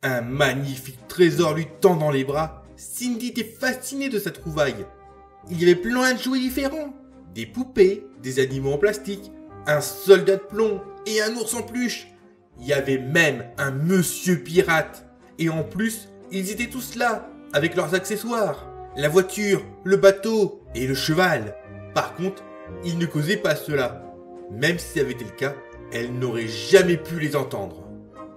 Un magnifique trésor lui tend dans les bras. Cindy était fascinée de sa trouvaille. Il y avait plein de jouets différents. Des poupées, des animaux en plastique, un soldat de plomb et un ours en peluche. Il y avait même un monsieur pirate. Et en plus, ils étaient tous là, avec leurs accessoires. La voiture, le bateau et le cheval. Par contre, ils ne causaient pas cela. Même si ça avait été le cas, elle n'aurait jamais pu les entendre.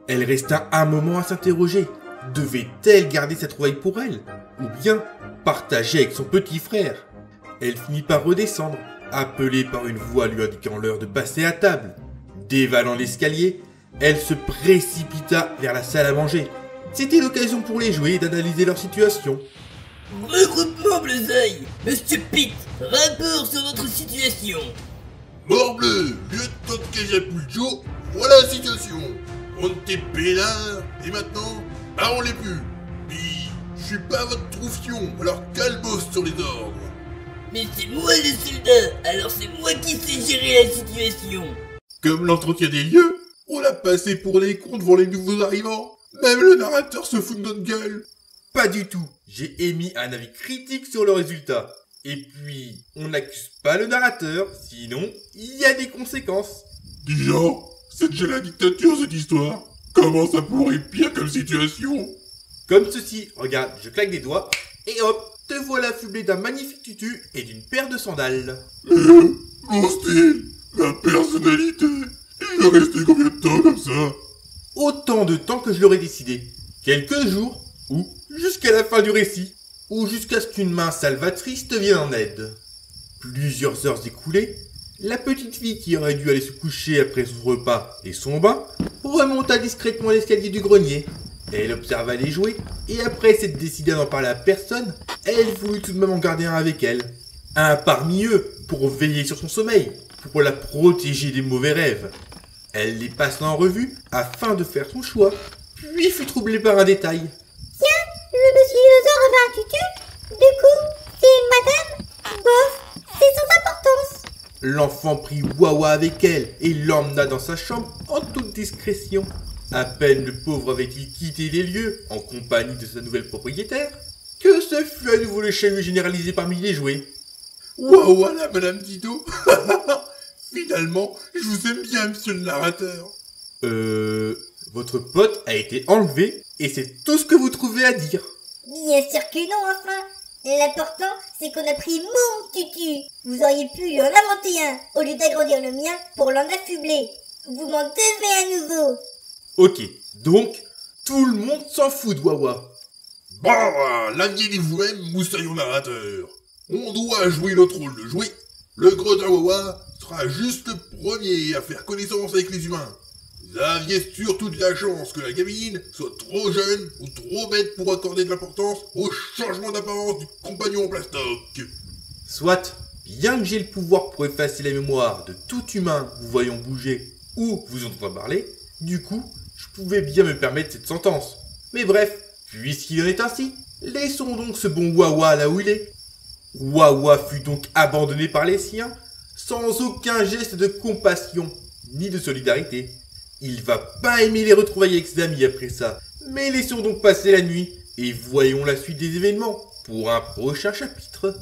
Elle resta un moment à s'interroger. Devait-elle garder sa trouvaille pour elle? Ou bien partager avec son petit frère? Elle finit par redescendre, appelée par une voix lui indiquant l'heure de passer à table. Dévalant l'escalier, elle se précipita vers la salle à manger. C'était l'occasion pour les jouets d'analyser leur situation. Regroupement Bleuzaï, Monsieur Pitt, rapport sur notre situation. Morbleu, lieutenant de Cajapulco, voilà la situation. On était peinards, et maintenant, bah on l'est plus. Puis, je suis pas votre troufion, alors calbos sur les ordres. Mais c'est moi le soldat, alors c'est moi qui sais gérer la situation. Comme l'entretien des lieux, on l'a passé pour les cons devant les nouveaux arrivants. Même le narrateur se fout de notre gueule. Pas du tout. J'ai émis un avis critique sur le résultat. Et puis, on n'accuse pas le narrateur, sinon, il y a des conséquences. Déjà, c'est déjà la dictature cette histoire. Comment ça pourrait être pire comme situation? Comme ceci, regarde, je claque des doigts, et hop, te voilà affublé d'un magnifique tutu et d'une paire de sandales. Mon style, ma personnalité, il va rester combien de temps comme ça? Autant de temps que je l'aurais décidé. Quelques jours, ou jusqu'à la fin du récit, ou jusqu'à ce qu'une main salvatrice te vienne en aide. Plusieurs heures écoulées, la petite fille qui aurait dû aller se coucher après son repas et son bain remonta discrètement l'escalier du grenier. Elle observa les jouets et après s'être décidée à n'en parler à personne, elle voulut tout de même en garder un avec elle. Un parmi eux pour veiller sur son sommeil, pour la protéger des mauvais rêves. Elle les passa en revue afin de faire son choix, puis fut troublée par un détail. Tiens, le monsieur dinosaure avait un tutu. Du coup, c'est une madame. Bof, c'est sans importance. L'enfant prit Wawa avec elle et l'emmena dans sa chambre en toute discrétion. À peine le pauvre avait-il quitté les lieux en compagnie de sa nouvelle propriétaire que ce fut à nouveau le chahut généralisé parmi les jouets. Waouh, voilà Madame Dido. Finalement, je vous aime bien, monsieur le narrateur. Votre pote a été enlevé et c'est tout ce que vous trouvez à dire. Bien sûr que non, enfin. L'important, c'est qu'on a pris mon tutu. Vous auriez pu lui en inventer un, au lieu d'agrandir le mien pour l'en affubler. Vous m'en devez un nouveau. Ok, donc, tout le monde s'en fout de Wawa. Bah, l'aviez vous-même, moussaillon narrateur. On doit jouer notre rôle de jouet. Le gredin Wawa sera juste le premier à faire connaissance avec les humains. Vous aviez surtout de la chance que la gamine soit trop jeune ou trop bête pour accorder de l'importance au changement d'apparence du compagnon en plastoc. Soit, bien que j'ai le pouvoir pour effacer la mémoire de tout humain vous voyant bouger ou vous entendant parler, du coup, je pouvais bien me permettre cette sentence. Mais bref, puisqu'il en est ainsi, laissons donc ce bon Wawa là où il est. Wawa fut donc abandonné par les siens, sans aucun geste de compassion, ni de solidarité. Il va pas aimer les retrouvailles avec ses amis après ça, mais laissons donc passer la nuit, et voyons la suite des événements pour un prochain chapitre.